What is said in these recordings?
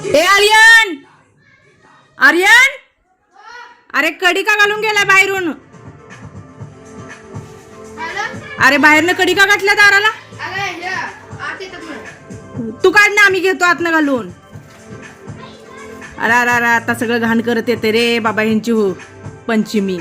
ए आर्यन, आर्यन, अरे कडी का घालून गेलाय बाहेरून? अरे बाहेरनं कडी का घातल्या दाराला? तू काढ ना, आम्ही घेतो आतनं घालून. अरे अरे अरे, आता सगळं घाण करत येते रे बाबा ह्यांची हो पंचमी.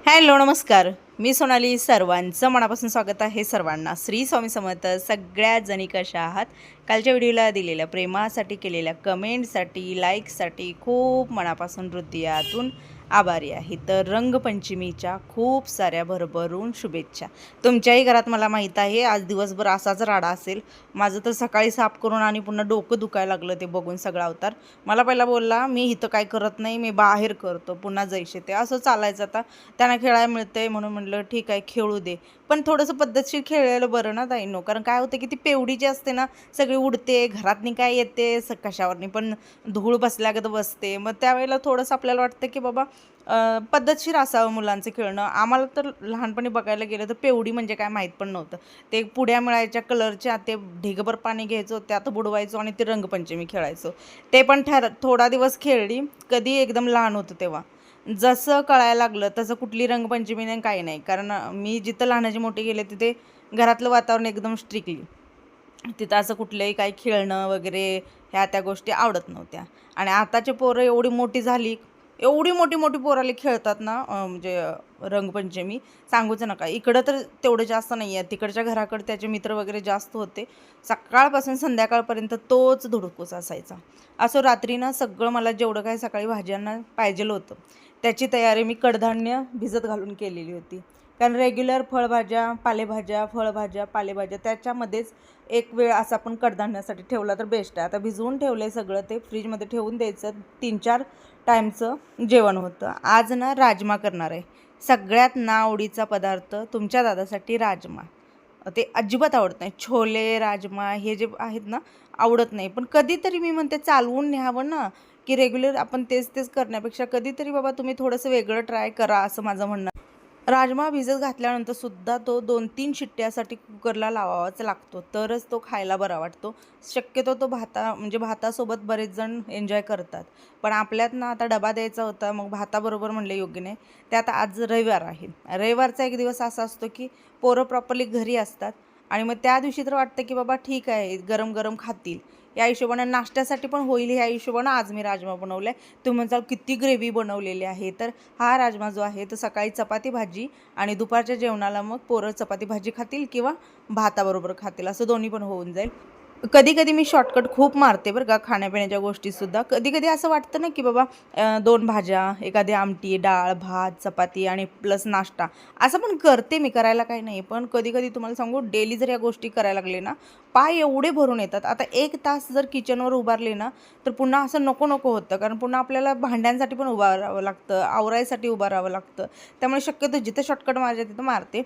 हॅलो नमस्कार, मी सोनाली. सर्वांचं मनापासून स्वागत आहे. सर्वांना श्री स्वामी समर्थ. सगळ्या जणी कशा आहात? कालच्या व्हिडिओला दिलेल्या प्रेमासाठी, केलेल्या कमेंटसाठी, लाईकसाठी खूप मनापासून हृदयातून आभारी आहे. तर रंगपंचमीच्या खूप साऱ्या भरभरून शुभेच्छा. तुमच्याही घरात मला माहीत आहे आज दिवसभर असाच राडा असेल. माझं तर सकाळी साफ करून आणि पुन्हा डोकं दुखायला लागलं ते बघून सगळा अवतार. मला पहिला बोलला मी इथं काय करत नाही, मी बाहेर करतो, पुन्हा जैसे ते असं चालायचं. आता त्यांना खेळायला मिळतंय म्हणून म्हटलं ठीक आहे खेळू दे, पण थोडंसं पद्धतशीर खेळायला बरं ना ताईंनो. कारण काय होतं की ती पेवडी जी असते ना सगळी उडते, घरातनी काय येते कशावरनी पण धूळ बसल्यागत बसते. मग त्यावेळेला थोडंसं आपल्याला वाटतं की बाबा पद्धतशीर असावं मुलांचं खेळणं. आम्हाला तर लहानपणी बघायला गेलं तर पेवडी म्हणजे काय माहीत पण नव्हतं. ते पुड्या मिळायच्या कलरच्या, ते ढिगभर पाणी घ्यायचो, त्यात बुडवायचो आणि ते रंगपंचमी खेळायचो. ते पण थोडा दिवस खेळली, कधी एकदम लहान होतं तेव्हा. जसं कळायला लागलं तसं कुठली रंगपंचमी नाही काही नाही. कारण मी जिथं लहानाची मोठी गेले तिथे घरातलं वातावरण एकदम स्ट्रिक्टली, तिथं असं कुठलंही काही खेळणं वगैरे ह्या त्या गोष्टी आवडत नव्हत्या. आणि आताची पोरं एवढी मोठी झाली, एवढी मोठी मोठी पोराले खेळतात ना म्हणजे रंगपंचमी सांगूच नका. इकडं तर तेवढं जास्त नाही आहे, तिकडच्या घराकडे त्याचे मित्र वगैरे जास्त होते. सकाळपासून संध्याकाळपर्यंत तोच धुडकूस असायचा. असं रात्रीनं सगळं मला जेवढं काय सकाळी भाज्यांना पाहिजेलं होतं त्याची तयारी मी कडधान्य भिजत घालून केलेली होती. कारण रेग्युलर फळभाज्या पालेभाज्या त्याच्यामध्येच एक वेळ असं आपण कडधान्यासाठी ठेवला तर बेस्ट आहे. आता भिजवून ठेवलं सगळं, ते फ्रीजमध्ये ठेवून द्यायचं. 3-4 टाईमचं जेवण होतं. आज ना राजमा करणार आहे. सगळ्यात नावडीचा पदार्थ तुमच्या दादासाठी राजमा. ते अजिबात आवडत नाही. छोले राजमा हे जे आहेत ना आवडत नाही. पण कधीतरी मी म्हणते चालवून न्यावं ना, की रेग्युलर आपण तेच तेच करण्यापेक्षा कधीतरी बाबा तुम्ही थोडंसं वेगळं ट्राय करा असं माझं म्हणणं. राजमा भिजत घातल्यानंतर सुद्धा तो 2-3 शिट्ट्यासाठी कुकरला लावावाच लागतो, तरच तो खायला बरा वाटतो. शक्यतो तो भातासोबत बरेच जण एन्जॉय करतात. पण आपल्यात ना आता डबा द्यायचा होता, मग भाताबरोबर म्हणलं योग्य नाही. त्यात आज रविवार आहे. रविवारचा एक दिवस असा असतो की पोरं प्रॉपरली घरी असतात आणि मग त्या दिवशी तर वाटतं की बाबा ठीक आहे गरम गरम खातील, या हिशोबानं नाश्त्यासाठी पण होईल ह्या हिशोबानं आज मी राजमा बनवला आहे. तुम्ही म्हणसाल किती ग्रेव्ही बनवलेली आहे, तर हा राजमा जो आहे तो सकाळी चपाती भाजी आणि दुपारच्या जेवणाला मग पोरं चपाती भाजी खातील किंवा भाताबरोबर खातील, असं दोन्ही पण होऊन जाईल. कधी कधी मी शॉर्टकट खूप मारते बरं का खाण्यापिण्याच्या गोष्टीसुद्धा. कधी कधी असं वाटतं ना की बाबा 2 भाज्या, एखादी आमटी, डाळ, भात, चपाती आणि प्लस नाश्ता असं पण करते मी, करायला काही नाही. पण कधी कधी तुम्हाला सांगू डेली जर या गोष्टी करायला लागले ना पाय एवढे भरून येतात. आता 1 तास जर किचनवर उभारले ना तर पुन्हा असं नको नको होतं. कारण पुन्हा आपल्याला भांड्यांसाठी पण उभं राहावं लागतं, आवरायसाठी उभं राहावं लागतं. त्यामुळे शक्यतो जिथं शॉर्टकट मारायच्या तिथं मारते.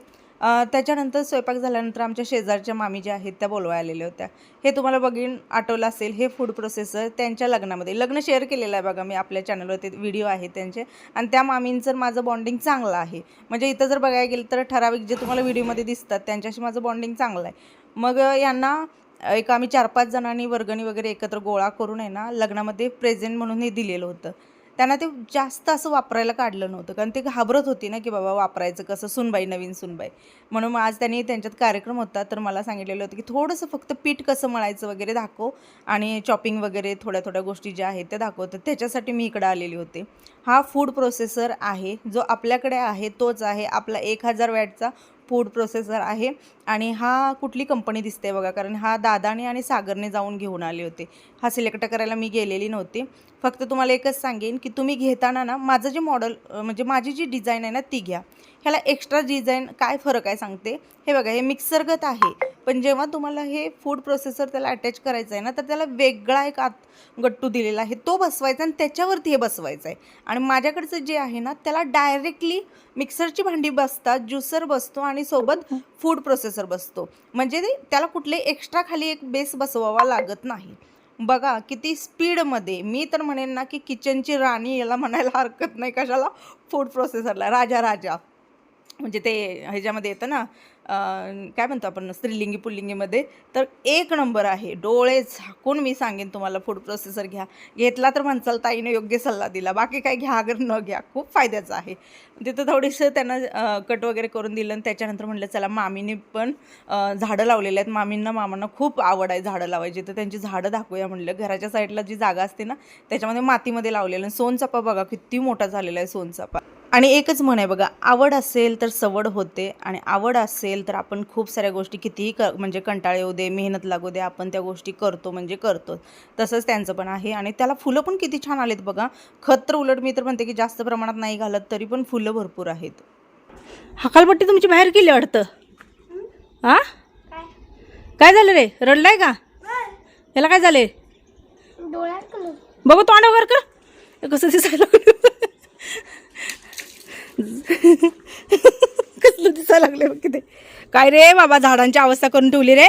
त्याच्यानंतर स्वयंपाक झाल्यानंतर आमच्या शेजारच्या मामी ज्या आहेत त्या बोलवायला आलेल्या होत्या. हे तुम्हाला बघून आठवलं असेल, हे फूड प्रोसेसर त्यांच्या लग्नामध्ये लग्न शेअर केलेलं आहे बघा मी आपल्या चॅनलवर, ते व्हिडिओ आहे त्यांचे. आणि त्या मामींचं माझं बॉन्डिंग चांगलं आहे. म्हणजे इथं जर बघायला गेलं तर ठराविक जे तुम्हाला व्हिडिओमध्ये दिसतात त्यांच्याशी माझं बॉन्डिंग चांगलं आहे. मग यांना एक आम्ही 4-5 जणांनी वर्गणी वगैरे एकत्र गोळा करून आहे ना लग्नामध्ये प्रेझेंट म्हणून हे दिलेलं होतं. त्यांना ते जास्त असं वापरायला काढलं नव्हतं, कारण ते घाबरत होती ना की बाबा वापरायचं कसं, सुनबाई नवीन सुनबाई. म्हणून आज त्यांनी त्यांच्यात कार्यक्रम होता तर मला सांगितलेलं होतं की थोडंसं फक्त पीठ कसं मळायचं वगैरे दाखव आणि चॉपिंग वगैरे थोड्या थोड्या गोष्टी ज्या आहेत त्या दाखवतात. त्याच्यासाठी मी इकडं आलेली होते. हा फूड प्रोसेसर आहे जो आपल्याकडे आहे तोच आहे आपला 1000 वॅटचा फूड प्रोसेसर आहे. आणि हा कुठली कंपनी दिसते बघा, कारण हा दादाने आणि सागरने जाऊन घेऊन आले होते. हा सिलेक्ट करायला मी गेलेली नव्हती. फक्त तुम्हाला एकच सांगेन की तुम्ही घेताना ना माझं जे मॉडेल म्हणजे माझी जी डिझाईन आहे ना ती घ्या. ह्याला एक्स्ट्रा डिझाईन काय फरक आहे सांगते. हे बघा, हे मिक्सरगत आहे, पण जेव्हा तुम्हाला हे फूड प्रोसेसर त्याला अटॅच करायचं आहे ना तर त्याला वेगळा एक आत गट्टू दिलेला आहे, तो बसवायचा आणि त्याच्यावरती हे बसवायचं आहे. आणि माझ्याकडचं जे आहे ना त्याला डायरेक्टली मिक्सरची भांडी बसतात, ज्युसर बसतो आणि सोबत फूड प्रोसेसर बसतो. म्हणजे त्याला कुठले एक्स्ट्रा खाली एक बेस बसवावा लागत नाही. बघा किती स्पीडमध्ये. मी तर म्हणेन ना की किचनची राणी याला म्हणायला हरकत नाही. कशाला? फूड प्रोसेसरला राजा राजा. म्हणजे ते ह्याच्यामध्ये येतं ना काय म्हणतो आपण स्त्रीलिंगी पुल्लिंगीमध्ये, तर एक नंबर आहे. डोळे झाकून मी सांगेन तुम्हाला फूड प्रोसेसर घ्या. घेतला तर म्हणचाल ताईने योग्य सल्ला दिला, बाकी काय घ्या अगर न घ्या, खूप फायद्याचं आहे. तिथं थोडीसं त्यांना कट वगैरे करून दिलं आणि त्याच्यानंतर म्हटलं चला मामीने पण झाडं लावलेली आहेत. मामांना खूप आवड आहे झाडं लावायची, तर त्यांची झाडं दाखवूया म्हटलं. घराच्या साईडला जी जागा असते ना त्याच्यामध्ये मातीमध्ये लावलेलं. सोनचाफा बघा किती मोठा झालेला आहे सोनचाफा. आणि एकच म्हण आहे बघा, आवड असेल तर सवड होते, आणि आवड असेल तर आपण खूप साऱ्या गोष्टी कितीही म्हणजे कंटाळे येऊ दे, मेहनत लागू दे, आपण त्या गोष्टी करतो म्हणजे करतो. तसंच त्यांचं पण आहे. आणि त्याला फुलं पण किती छान आलेत बघा. खत तर उलट मी तर म्हणते की जास्त प्रमाणात नाही घालत, तरी पण फुलं भरपूर आहेत. हकालपट्टी तुमची बाहेर गेली वाटतं. हा काय झालं रे, रडलाय का? याला काय झाले? बघू तोंडावर कर कसं दिसायला कसलं दिसायला लागले बघ किती. काय रे बाबा, झाडांची अवस्था करून ठेवली रे.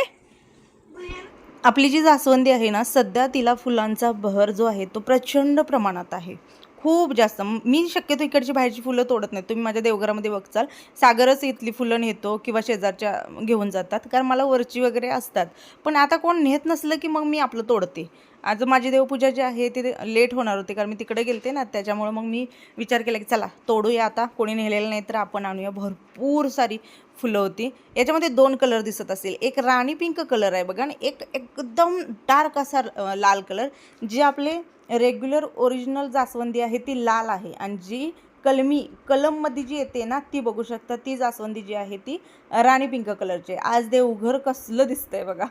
आपली जी जास्वंदी आहे ना, सध्या तिला फुलांचा बहर जो आहे तो प्रचंड प्रमाणात आहे, खूप जास्त. मी शक्यतो इकडची बाहेरची फुलं तोडत नाही. तुम्ही माझ्या देवघरामध्ये बघचाल, सागरच इथली फुलं नेतो किंवा शेजारच्या घेऊन जातात, कारण मला वरची वगैरे असतात. पण आता कोण नेत नसलं की मग मी आपलं तोडते. आज माझी देवपूजा जी आहे ते लेट होणार होते, कारण मी तिकडे गेलते ना, त्याच्यामुळे मग मी विचार केला की चला तोडूया. आता कोणी नेलेलं नाही तर आपण आणूया. भरपूर सारी फुलं होती. याच्यामध्ये 2 कलर दिसत असेल, एक राणी पिंक कलर आहे बघा, आणि एक एकदम डार्क असा लाल कलर. जी आपले रेग्युलर ओरिजिनल जास्वंदी आहे ती लाल आहे, आणि जी कलममध्ये जी येते ना ती बघू शकता, ती जास्वंदी जी आहे ती राणी पिंक कलरची. आज देवघर कसलं दिसतंय बघा,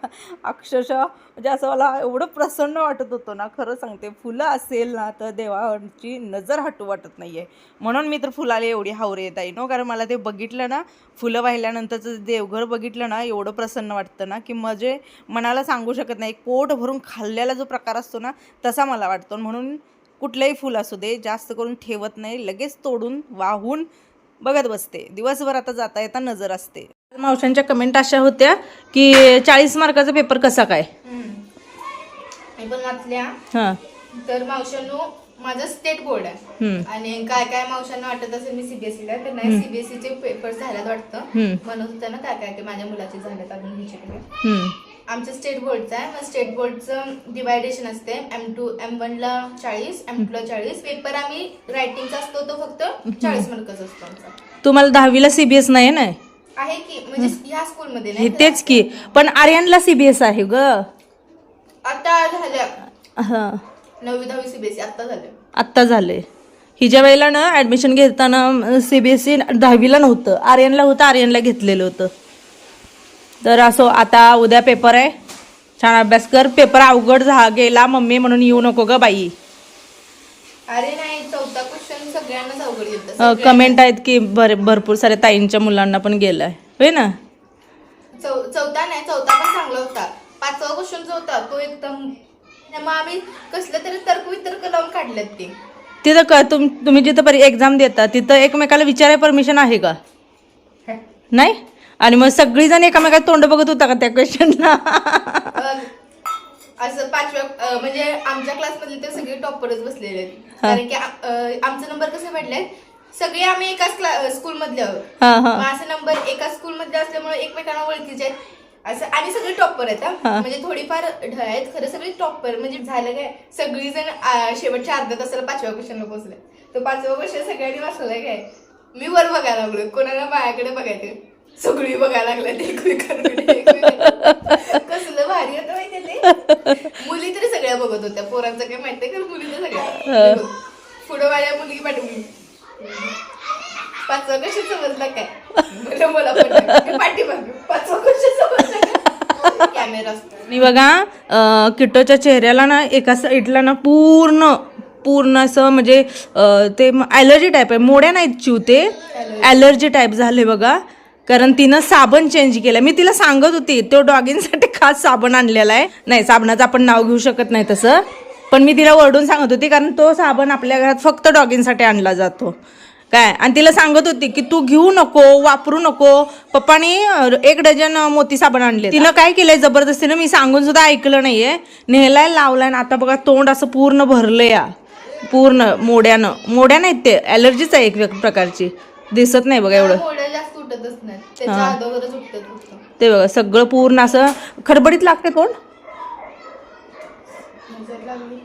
अक्षरशः म्हणजे असं मला एवढं प्रसन्न वाटत होतं ना, खरं सांगते. फुलं असेल ना तर देवाची नजर हटू वाटत नाही आहे. म्हणून मी तर फुलाला एवढी हावरे येत आहे कारण मला ते बघितलं ना, फुलं वाहिल्यानंतरचं देवघर बघितलं ना, एवढं प्रसन्न वाटतं ना की म्हणजे मनाला सांगू शकत नाही. पोट भरून खाल्लेला जो प्रकार असतो ना तसा मला वाटतो. म्हणून कुठलंही फुल असू दे जास्त करून ठेवत नाही, लगेच तोडून वाहून बघत बसते. दिवसभर आता जाता येता नजर असते. मावशांच्या कमेंट अशा होत्या की 40 मार्काचा पेपर कसा काय. मी पण वाचल्या. हां तर मावशांनो, माझं स्टेट बोर्ड आहे, आणि काय काय मावशांना वाटत असेल मी सीबीएसई ला, तर नाही, सीबीएसई चे पेपर्स झाल्यात वाटतं. म्हणत होतं ना काय काय माझ्या मुलाचे झालेत अजून विचारले. आमचं स्टेट बोर्डचं आहे. मग स्टेट बोर्डचं डिवायडेशन असते, M2 M1 ला 40, M2 ला 40. पेपर आम्ही रायटिंगचा असतो तो फक्त 40 मार्काचा असतो आमचा. तुम्हाला 10वीला सीबीएस नाही ना? आहे की, म्हणजे ह्या स्कूलमध्ये नाही. तेच की, पण आर्यनला सीबीएस आहे ग. आता झाल्या. हां 9वी 10वी सीबीएसई आता झालं. आत्ता झाले. हिच्या वेळेला ना ॲडमिशन घेताना सीबीएसई 10वीला नव्हतं, आर्यनला होतं. आर्यनला घेतलेलं होतं. तर असो, आता उद्या पेपर आहे, छान अभ्यास कर. पेपर अवघड गेला मम्मी म्हणून येऊ नको ग बाई. अरे नाही, चौथा क्वेश्चन सगळ्यांनाच अवघड येतं. कमेंट आहेत की भरपूर साऱ्या ताईंच्या मुलांना पण गेलाय, होय ना. चौथा नाही, चौथा पण चांगला होता. 5वा क्वेश्चन जो होता तो एकदम, मग आम्ही कसलं तरी तर्क लावून काढल्यात ते. तिथं तुम्ही जिथं एक्झाम देता तिथं एकमेकाला विचाराय परमिशन आहे का? नाही. आणि मग सगळीजण एकामेकाला तोंड बघत होता का त्या क्वेश्चनला? असं 5व्या म्हणजे आमच्या क्लासमधले तर सगळे टॉपरच बसलेले आहेत, कारण की आमचा नंबर कसे भेटले, सगळे आम्ही एकाच स्कूल मधले आहोत. माझा नंबर एकाच स्कूल मधले असल्यामुळे एकमेकांना ओळखीचे आहेत असं, आणि सगळे टॉपर आहेत. म्हणजे थोडीफार ढळ आहेत खरं, सगळे टॉपर. म्हणजे झालं काय, सगळीजण शेवटच्या अर्ध्या तासाला 5व्या क्वेश्चनला पोहोचले. तर 5वा क्वेश्चन सगळ्यांनी वाचलाय काय, मी वर बघायला लागलो, कोणाला माझ्याकडे बघायचं, सगळी बघायला लागल्या एकमेकांकडे. कसलं भारी होतं माहिती ते. मुली तरी सगळ्या बघत होत्या, पोरांचं काय माहितीये का, मुली तर सगळ्या. पुढं माझ्या मुलगी पाठवली. 5वा क्वेश्चन समजला काय, मला पण पाठीमाग 5वा क्वेश्चन समजला काय, कॅमेरा असतो. मी बघा किट्टोच्या चेहऱ्याला ना एका साईडला ना पूर्ण असं म्हणजे ते ॲलर्जी टाईप आहे. मोड्या नाहीत चिवते, ॲलर्जी टाईप झाले बघा, कारण तिनं साबण चेंज केला. मी तिला सांगत होती तो डॉगिंगसाठी खास साबण आणलेला आहे. नाही, साबणाचं आपण नाव घेऊ शकत नाही तसं, पण मी तिला ओरडून सांगत होती कारण तो साबण आपल्या घरात फक्त डॉगिंगसाठी आणला जातो काय. आणि तिला सांगत होती की तू घेऊ नको, वापरू नको. पप्पाने 1 डझन मोती साबण आणले. तिनं काय केलंय जबरदस्तीनं, मी सांगून सुद्धा ऐकलं नाहीये, नेहलाय लावलाय. आणि आता बघा तोंड असं पूर्ण भरलं या, पूर्ण मोड्या नाहीत ते, ॲलर्जीच आहे एक प्रकारची, दिसत नाही बघा एवढं. उठतच नाही, त्याच्या अगोदरच उठतात फक्त. ते बघा सगळं पूर्ण असं खडबडीत लागते तोंड. नजर लागली.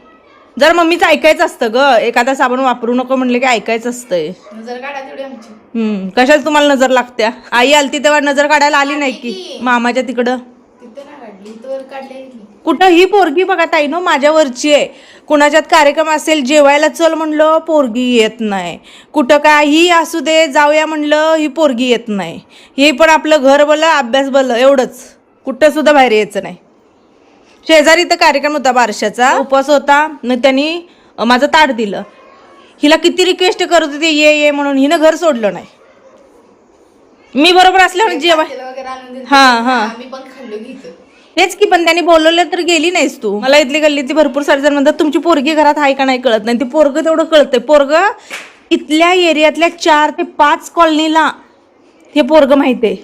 जर मम्मीचं ऐकायचं असतं ग, एखादा साबण वापरू नको म्हणले की ऐकायचं असतंय. नजर काढा तेवढी आमची. कशाला तुम्हाला नजर लागत्या? आई आलती तेव्हा नजर काढायला आली नाही की मामाच्या तिकडं? तिथं नाही काढली, इथं काढली. कुठं ही पोरगी बघा ताई नो माझ्या वरची आहे. कुणाच्यात कार्यक्रम असेल जेवायला चल म्हणलं पोरगी येत नाही. कुठं काही असू दे जाऊया म्हणलं ही पोरगी येत नाही. हे पण आपलं घर भलं अभ्यास भलं एवढंच, कुठं सुद्धा बाहेर यायचं नाही. शेजारी इथं कार्यक्रम होता बारशाचा, उपवास होता न त्यांनी माझं ताट दिलं. हिला किती रिक्वेस्ट करत होते ये म्हणून, हिनं घर सोडलं नाही. मी बरोबर असल्यावर जेवाय मी पण खाल्लो घेतो तेच की, पण त्यांनी बोलवलं तर गेली नाहीस तू. मला इथली गल्लीतली भरपूर सारे जण म्हणतात तुमची पोरगी घरात आहे का नाही कळत नाही. ते पोरग तेवढं कळतंय. पोरग इथल्या एरियातल्या 4 ते 5 कॉलनीला हे पोरग माहिती आहे.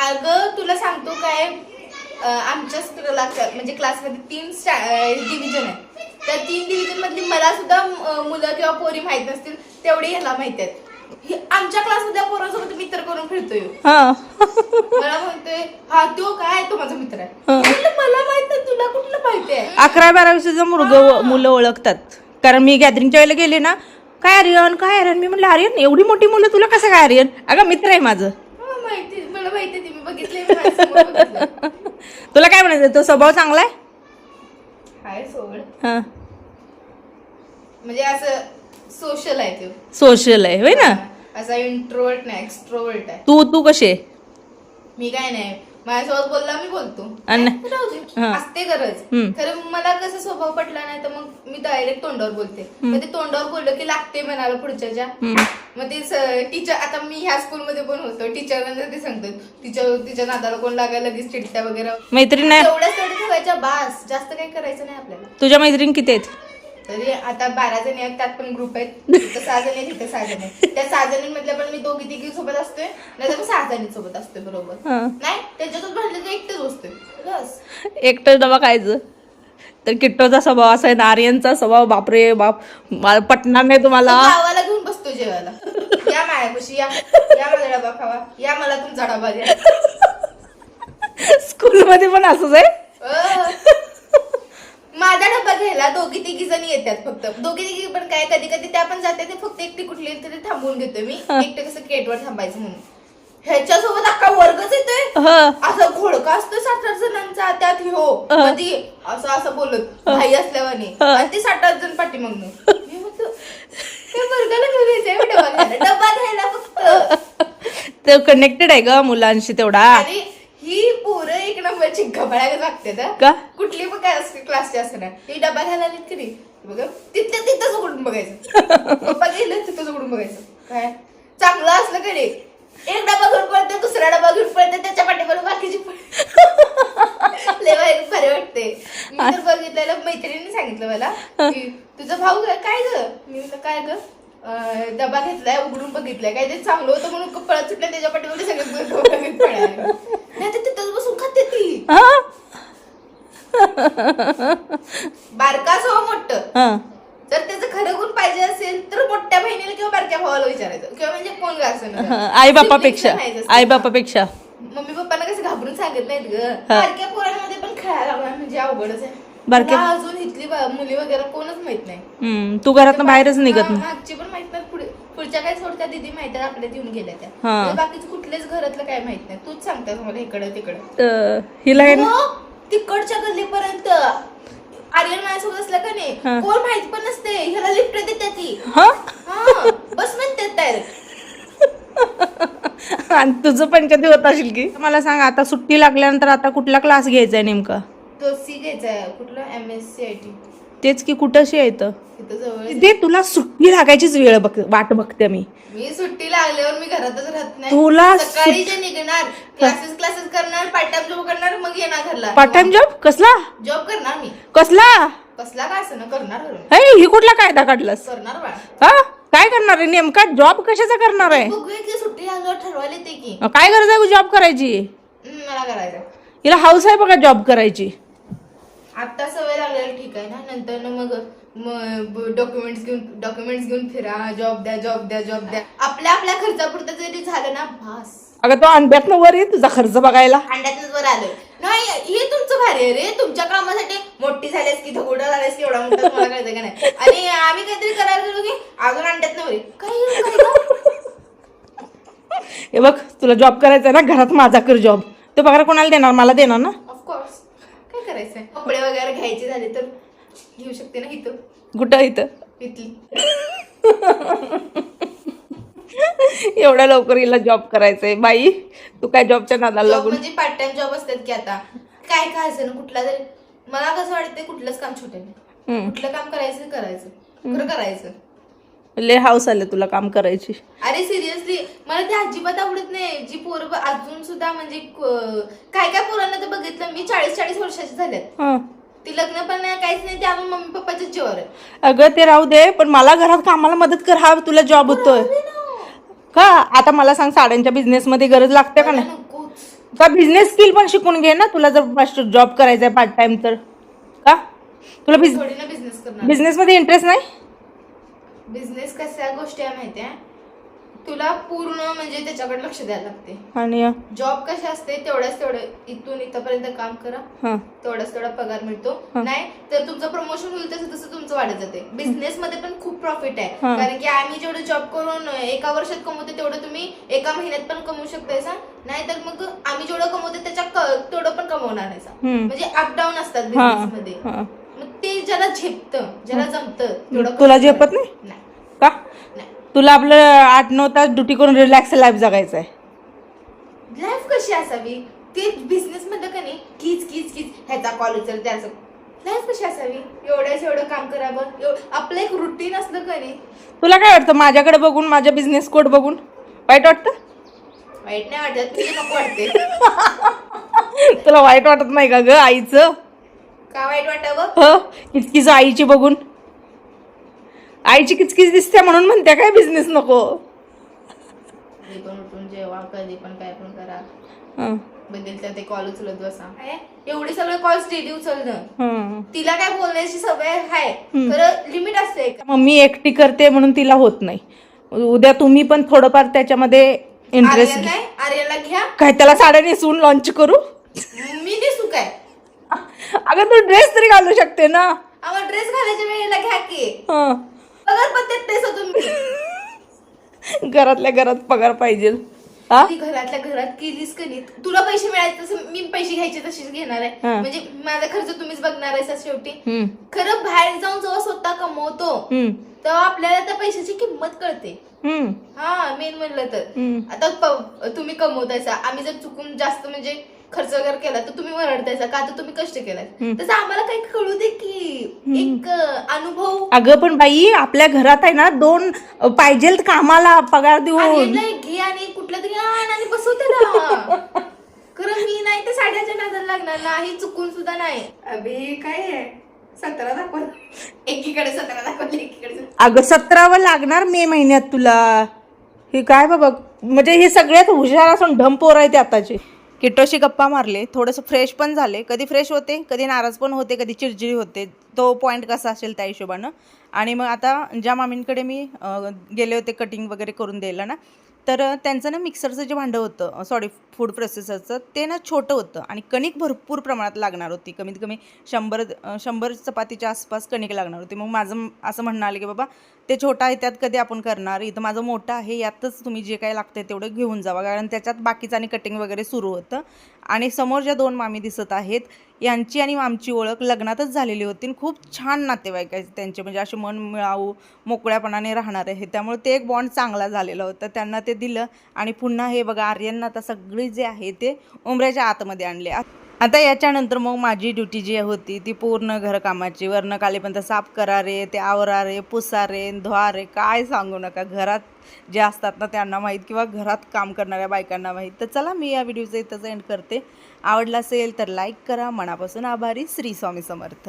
अगं तुला सांगतो काय, आमच्या म्हणजे क्लासमध्ये 3 डिव्हिजन आहे. त्या 3 डिव्हिजन मधली मला सुद्धा मुलं किंवा पोरी माहित नसतील तेवढी ह्याला माहिती आहेत. आमच्या क्लासमध्ये पोरांसोबत मित्र करून फिरतोय. मला म्हणतोय हा तो काय, तो माझा मित्र आहे. मला माहित नाही, तुला कुठलं माहिती आहे? 11-12 सुद्धा मुलं ओळखतात. कारण मी गॅदरिंगच्या वेळेला गेले ना, काय आर्यन मी म्हटलं आर्यन एवढी मोठी मुलं तुला कसं काय आर्यन? अगं मित्र आहे माझं. माहिती, मला माहिती, मी बघितलंय. तुला काय म्हणायचं, तो स्वभाव चांगला आहे? हाय सोड, म्हणजे असं सोशल आहे तो. सोशल आहे होय ना? असा इंट्रोवर्ट नाही, एक्स्ट्रोवर्ट आहे. तू कशी आहे? मी काय नाही, माझ्यासोबत बोलला मी बोलतो, असते गरज. खरं मला कसं स्वभाव पटला नाही तर मग मी डायरेक्ट तोंडावर बोलते. मग ते तोंडावर बोललं की लागते म्हणाला पुढच्याच्या. मग ते टीचर, आता मी ह्या स्कूलमध्ये पण होतो, टीचरांना ते सांगतो तिच्या नादाला कोण लागायला लगेच चिडत्या वगैरे. मैत्रीण एवढ्याच तेवढं ठेवायच्या, बास, जास्त काही करायचं नाही आपल्याला. तुझ्या मैत्रीण किती आहेत? तरी आता 12 जणी आहेत, त्यात पण ग्रुप आहेत. तिथं 6 जणी आहेत, तिथं 6 जणी आहेत. त्या 6 जणींमधल्या पण मी 2-3 सोबत असतोय, नाही तर 6 जणी सोबत असतोय बरोबर. नाही त्याच्यातच भांडलं तर एकटंच बसतोय बस. एकटंच डबा खायचं. तर किट्टोचा स्वभाव असा आहे, आर्यनचा स्वभाव बापरे बाप पटणार नाही तुम्हाला. गावाला घेऊन बसतो जेवायला, या मायापाशी या माझा डबा खावा, या मला तुमचा डबा द्या. स्कूलमध्ये पण असंच आहे. माझा डबा घ्यायला 2-3 जणी येतात फक्त. 2-3 पण काय, कधी कधी त्या पण जाते, ते फक्त एकटी कुठली तरी थांबवून घेतोय मी. एकटे कसं गेटवर थांबायचं म्हणून. ह्याच्यासोबत अख्खा वर्गच येतोय, असं घोडका असतो 7-8 जणांचा. त्यात कधी असं बोलत भाई असल्यावानी, आणि ते 7-8 जण पाठीमागून. मी म्हणतो त्या वर्गाला घेऊन यायचंय डबा घ्यायला फक्त. ते कनेक्टेड आहे ग मुलांशी तेवढा. ही पोरं एक नंबरची गबाळ्या लागतात का, कुठली पण काय क्लासची असं ना. ही डबा घ्यायला आलीत की नाही बघ, तिथंच उघडून बघायचं. पप्पा गेलं तिथंच उघडून बघायचं. काय चांगलं असलं की नाही, एक डबा घेऊन पडते, दुसरा डबा घेऊन पडते, त्याच्या पाठीवर बाकीची भारी वाटते. मी तर बघितलेलं, मैत्रिणीने सांगितलं मला की तुझा भाऊ काय ग. मी म्हटलं काय ग, डबा घेतलाय, उघडून बघितलाय, काय ते चांगलं होतं म्हणून पळत सुटलं, त्याच्या पाठीवर सगळे पळाले. नाही तर तिथंच बसून खाते ती. बारका असो मोठं, जर त्याचं खरं गुण पाहिजे असेल तर मोठ्या बहिणीला किंवा बारक्या भावाला विचारायचं, किंवा म्हणजे कोण गायचं आई बापापेक्षा मम्मी पप्पांना कसं घाबरून सांगत नाहीत ग. बारक्या पोरांमध्ये पण खेळायला लागला म्हणजे अवघडच आहे. बारक्या अजून इथली मुली वगैरे कोणच माहित नाही. तू घरातनं बाहेरच निघत नाही. मागची पण माहित नाही, पुढच्या काय सोडत्या दिदी माहिती आपल्यात येऊन गेल्या त्या. बाकीचं कुठलेच घरातलं काय माहित नाही. तूच सांगतास मला इकडं तिकडं. हिला तिकडच्या गल्लीपर्यंत आर्यन माझ्यासोबत असलं का नाही, कोण माहित पण नसते. ह्याला लिफ्ट देते ती, बस म्हणते डायरेक्ट. आणि तुझं पंचायती होत असेल की. मला सांग, आता सुट्टी लागल्यानंतर आता कुठला क्लास घ्यायचा आहे नेमका? तो सी घ्यायचा आहे. कुठला? MSc IT. तेच की, कुठंशी येतं ते. तुला सुट्टी लागायचीच वेळ वाट बघते मी. सुट्टी लागल्यावर मी घरातच राहत नाही. तुला सकाळी जे निघणार, क्लासेस करणार, पार्ट टाइम जॉब करणार, मग येणार घरला. पार्ट टाइम जॉब कसला? जॉब करणार मी. कसला काय असं ना करणार. ही कुठला कायदा काढलास? करणार बाळा. काय करणार आहे नेमका? जॉब कशाचा करणार आहे? बघूया की, सुट्टी लागल्यावर ठरवायला येते की. काय गरज आहे जॉब करायची? मला करायचं. हिला हाऊस आहे बघा जॉब करायची. आता सवय लागलेली ठीक आहे ना, नंतर मग डॉक्युमेंट्स घेऊन फिरा, जॉब द्या. आपल्या खर्चापुरतं जरी झालं ना भास. अगं तो अंड्यातनं वर ये तुझा खर्च बघायला. अंड्यातच वर आलं नाही, हे तुमचं भारी आहे रे. तुमच्या कामासाठी मोठी झालीस की धोडा झालीस की एवढा मोठा मला कळतं का नाही. आणि आम्ही काहीतरी करायला गेलो की अजून अंड्यात वर काही. हे बघ तुला जॉब करायचा ना, घरात माझा कर जॉब. तो पगार कोणाला देणार? मला देणार ना. ऑफकोर्स. काय करायचंय, कपडे वगैरे घ्यायचे झाले तर घेऊ शकते ना इथं. कुठं? इथं इथली. एवढ्या लवकर हिला जॉब करायचंय बाई. तू काय जॉबच्या नादाला जॉब लागून. म्हणजे पार्ट टाइम जॉब असतात की आता काय काय असेल ना कुठला तरी. मला कसं वाटतं कुठलंच काम छोटे नाही. कुठलं काम करायचं खरं करायचं. लय हाऊस आले तुला काम करायची. अरे सिरियसली मला ते अजिबात आवडत नाही. जी पोरं अजून सुद्धा म्हणजे काय काय पोरांना तर बघितलं मी 40 वर्षाची झाल्यात. ती लग्न पण नाही काहीच नाही. ते अजून मम्मी पप्पाच्या जीवावर आहे. अगं ते राहू दे, पण मला घरात कामाला मदत कर. हा तुला जॉब होतोय का? आता मला सांग, साड्यांच्या बिझनेस मध्ये गरज लागते का नाही? का बिझनेस स्किल पण शिकून घे ना. तुला जर जॉब करायचा आहे पार्ट टाइम तर. का तुला बिझनेस करणार? बिझनेस मध्ये इंटरेस्ट नाही? बिझनेस कशा गोष्टी आहे माहितीये, तुला पूर्ण म्हणजे त्याच्याकडे लक्ष द्यायला लागते. आणि जॉब कशा असते तेवढं इथून इथपर्यंत काम करा, तेवढा पगार मिळतो. नाही तर तुमचं प्रमोशन होईल तसं तुमचं वाढत जाते. बिझनेस मध्ये पण खूप प्रॉफिट आहे. कारण की आम्ही जेवढं जॉब करून एका वर्षात कमवतो तेवढं तुम्ही एका महिन्यात पण कमवू शकतायसा. नाही तर मग आम्ही जेवढं कमवतो त्याच्या तेवढं पण कमवणार आहे. म्हणजे अपडाऊन असतात बिझनेस मध्ये. मग ते ज्याला झेपतं, ज्याला जमतं तेवढं. तुला झेपत नाही का? तुला आपलं 8-9 तास ड्युटी करून रिलॅक्स लाईफ जगायचं आहे. लाईफ कशी असावी ते बिझनेस मध्ये का नाही, कीच ह्याचा कॉल उचल त्याचं. लाईफ कशी असावी, एवढं काम करावं. आपलं एक रुटीन असलं का नाही. तुला काय वाटतं माझ्याकडे बघून, माझ्या बिझनेस कोड बघून वाईट वाटतं? वाईट नाही वाटत, तुला नको वाटते. तुला वाईट वाटत नाही का ग आईचं? का वाईट वाटावं? किचकिच आईची बघून. आईची किचकिच दिसते म्हणून म्हणते काय बिझनेस नको. कधी पण उठून जेवा, कधी पण काय पण करा. बदलच्या ते कॉल उचलत बसा. एवढे सगळे कॉल डेली उचलणं. तिला काय बोलण्याची सवय आहे, खरं लिमिट असते. मम्मी एकटी करते म्हणून तिला होत नाही. उद्या तुम्ही पण थोडंफार त्याच्यामध्ये इंटरेस्ट नाही. आर्याला घ्या. काय त्याला साड्या नेसून लॉन्च करू? मी नेसू काय? अगं तू ड्रेस तरी घालू शकते ना. आम्हाला ड्रेस घालायच्या वेळेला घ्या की. पगार पण ड्रेस तुम्ही. घरातल्या घरात पगार पाहिजे. घरातल्या घरात केलीस का नाही, तुला पैसे मिळायचे तसं मी पैसे घ्यायचे तसेच घेणार आहे. म्हणजे माझा खर्च तुम्हीच बघणार आहे शेवटी. खरं बाहेर जाऊन जेव्हा स्वतः कमवतो तेव्हा आपल्याला त्या पैशाची किंमत कळते. मेन म्हणलं तर आता तुम्ही कमवतायचा, आम्ही जर चुकून जास्त म्हणजे खर्च वगैरे केला तर तुम्ही वरडतायचा का, तर तुम्ही कष्ट केलाय. तसं आम्हाला काही कळू दे की एक अनुभव. अगं पण बाई आपल्या घरात आहे ना 2 पाहिजे कामाला पगार देऊन घे आणि कुठलं तरी आणि बसवते ना. खरं मी नाही तर साड्याच्या नादाला लागणार नाही, चुकून सुद्धा नाही. अभि काय आहे 17 दाखवलं, एकीकडे 17 दाखवलं, एकीकडे. अगं 17 लागणार मे महिन्यात तुला. हे काय बाबा, म्हणजे हे सगळ्यात हुशार असून ढमपोर आहे ते आताचे. किट्टोशी गप्पा मारले, थोडंसं फ्रेश पण झाले. कधी फ्रेश होते, कधी नाराज पण होते, कधी चिडचिडी होते. तो पॉईंट कसा असेल त्या हिशोबानं. आणि मग आता ज्या मामींकडे मी गेले होते कटिंग वगैरे करून द्यायला ना, तर त्यांचं ना मिक्सरचं जे भांडं होतं, फूड प्रोसेसरचं, ते ना छोटं होतं आणि कणिक भरपूर प्रमाणात लागणार होती. कमीत कमी 100 चपातीच्या आसपास कणिक लागणार होती. मग माझं असं म्हणणं आलं की बाबा ते छोटं आहे त्यात कधी आपण करणार, इथं माझं मोठं आहे यातच तुम्ही जे काही लागतं तेवढं घेऊन जावा, कारण त्याच्यात बाकीचं आणि कटिंग वगैरे सुरू होतं. आणि समोर ज्या 2 मामी दिसत आहेत यांची आणि आमची ओळख लग्नातच झालेली होती. खूप छान नातेवाईक आहेत त्यांचे, म्हणजे असे मन मिळावू मोकळ्यापणाने राहणार आहे. त्यामुळे ते एक बॉन्ड चांगला झालेला होता. त्यांना ते दिलं आणि पुन्हा हे बघा आर्यनना आता सगळी जे आहे ते उंबऱ्याच्या आतमध्ये आणले. आता याच्यानंतर मग माझी ड्युटी जी होती ती पूर्ण घरकामाची, वरनं खालीपर्यंत साफ करा रे, ते आवरा रे, पुसा रे, धुवा रे, काय सांगू नका. घरात जे असतात ना त्यांना माहीत, किंवा घरात काम करणाऱ्या बायकांना माहीत. तर चला मी या व्हिडिओचं इथंच एंड करते. आवडला असेल तर लाईक करा. मनापासून आभारी. श्री स्वामी समर्थ.